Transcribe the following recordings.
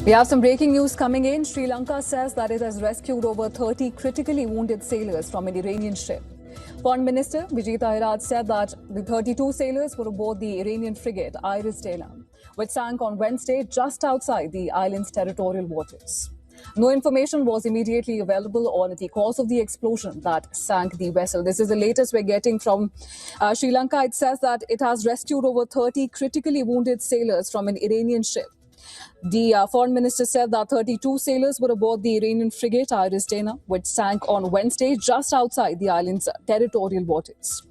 We have some breaking news coming in. Sri Lanka says that it has rescued over 30 critically wounded sailors from an Iranian ship. Foreign Minister Vijay Tahiraj said that the 32 sailors were aboard the Iranian frigate Iris Dana, which sank on Wednesday just outside the island's territorial waters. No information was immediately available on the cause of the explosion that sank the vessel. This is the latest we're getting from Sri Lanka. It says that it has rescued over 30 critically wounded sailors from an Iranian ship. The foreign minister said that 32 sailors were aboard the Iranian frigate Iris Dana, which sank on Wednesday just outside the island's territorial waters.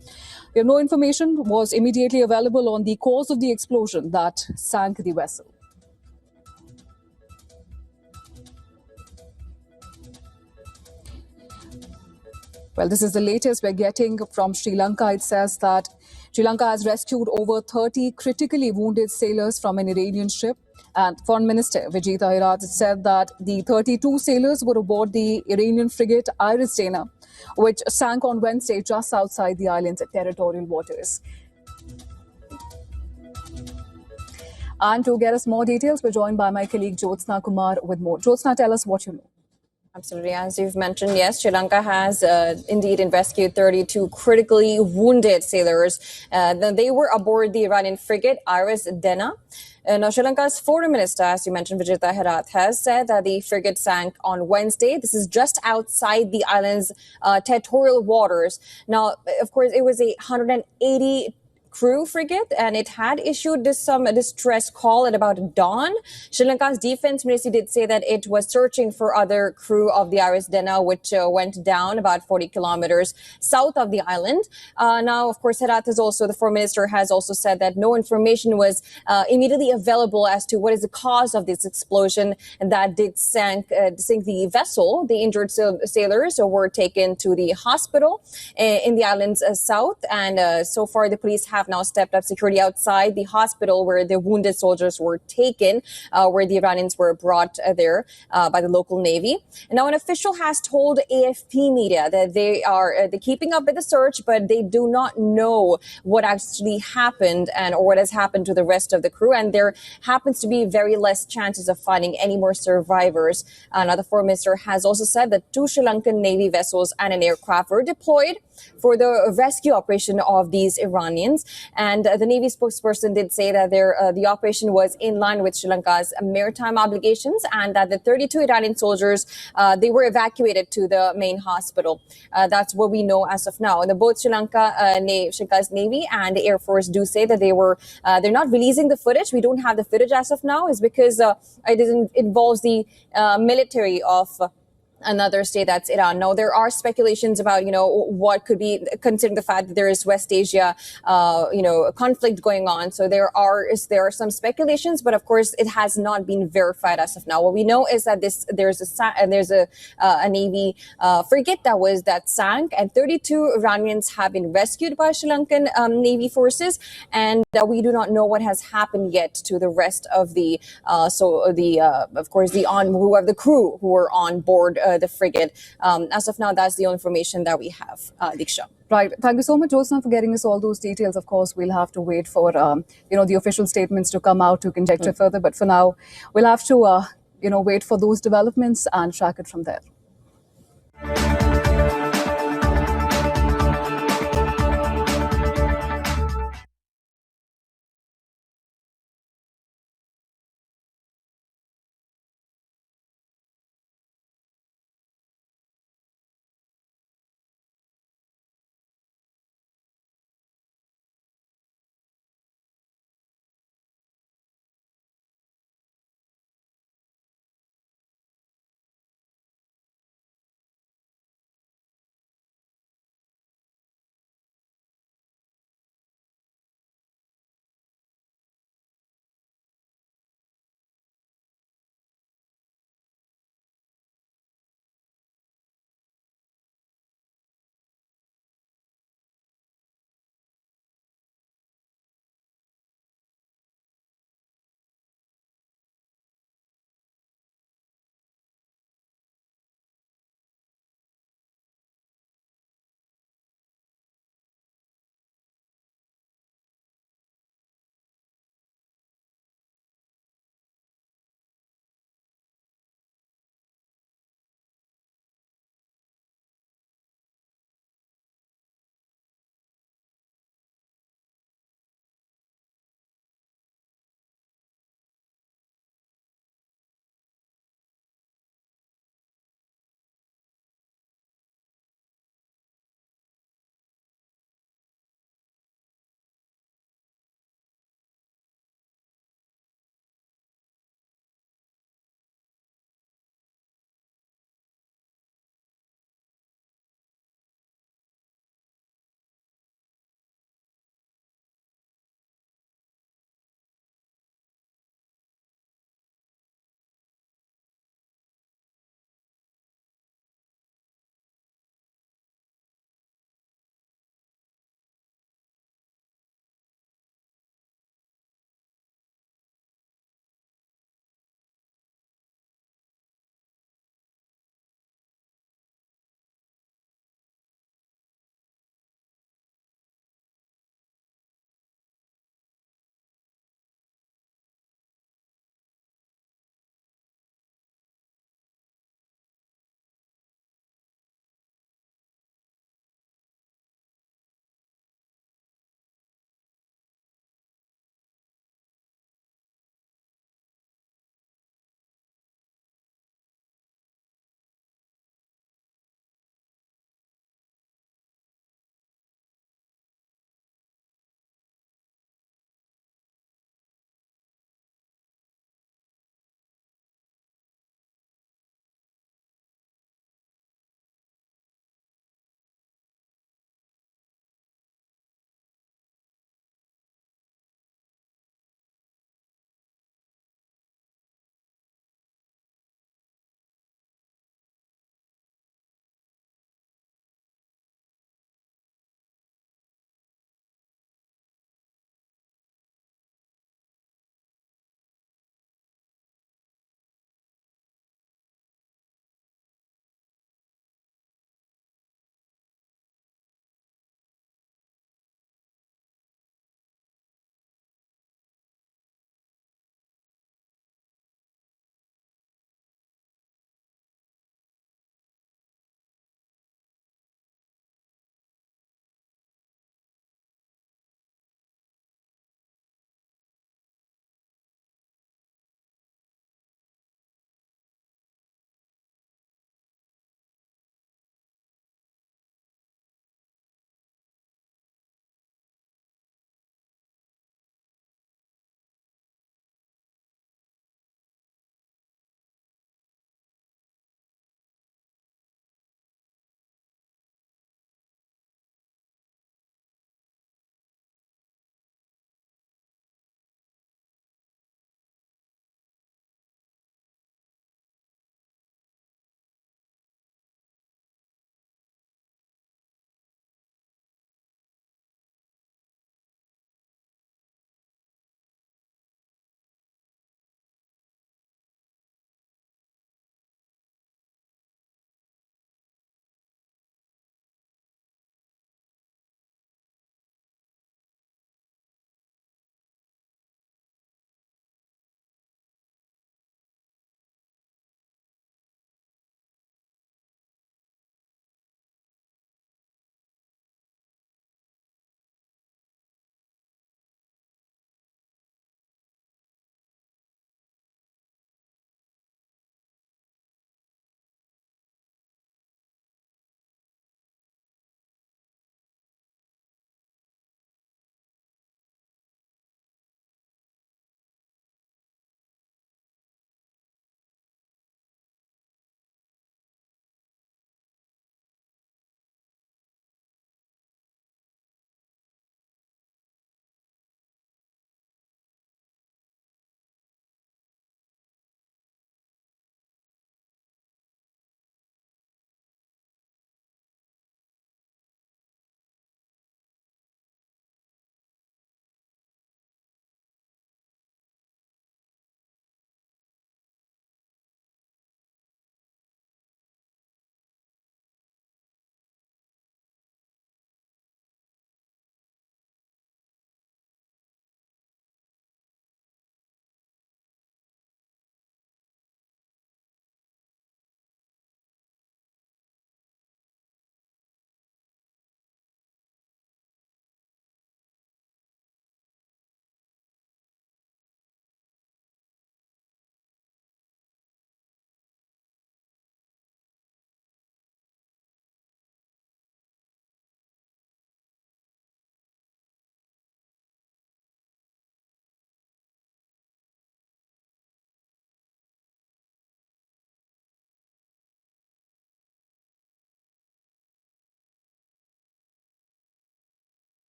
No information was immediately available on the cause of the explosion that sank the vessel. Well, this is the latest we're getting from Sri Lanka. It says that Sri Lanka has rescued over 30 critically wounded sailors from an Iranian ship. And Foreign Minister Vijay Tahiraj said that the 32 sailors were aboard the Iranian frigate Iris Dana, which sank on Wednesday just outside the island's territorial waters. And to get us more details, we're joined by my colleague Jyotsna Kumar with more. Jyotsna, tell us what you know. Absolutely. As you've mentioned, yes, Sri Lanka has indeed rescued 32 critically wounded sailors. They were aboard the Iranian frigate Iris Dana. Now, Sri Lanka's foreign minister, as you mentioned, Vijay Tahiraj, has said that the frigate sank on Wednesday. This is just outside the island's territorial waters. Now, of course, it was a 180 crew frigate, and it had issued this distress call at about dawn. Sri Lanka's defense ministry did say that it was searching for other crew of the Iris Dana, which went down about 40 kilometers south of the island. Now, of course, the foreign minister has also said that no information was immediately available as to what is the cause of this explosion and that did sink the vessel. The injured sailors were taken to the hospital in the island's south, and so far the police have now stepped up security outside the hospital where the wounded soldiers were taken, where the Iranians were brought there by the local Navy. And now an official has told AFP media that they are they're keeping up with the search, but they do not know what actually happened or what has happened to the rest of the crew. And there happens to be very less chances of finding any more survivors. Now the foreign minister has also said that 2 Sri Lankan Navy vessels and an aircraft were deployed for the rescue operation of these Iranians. And the Navy spokesperson did say that the operation was in line with Sri Lanka's maritime obligations and that the 32 Iranian soldiers, they were evacuated to the main hospital. That's what we know as of now. And both Sri Lanka's Navy and the Air Force do say that they're not releasing the footage. We don't have the footage as of now, is because it involves the military of another state, that's Iran. Now, there are speculations about, what could be, considering the fact that there is West Asia, conflict going on. So there are some speculations, but of course, it has not been verified as of now. What we know is that there's a Navy frigate that sank, and 32 Iranians have been rescued by Sri Lankan Navy forces, and we do not know what has happened yet to the rest of the crew who were on board the frigate. As of now, that's the only information that we have, Diksha. Right. Thank you so much, Jyotsna, for getting us all those details. Of course, we'll have to wait for, the official statements to come out to conjecture further. But for now, we'll have to, wait for those developments and track it from there.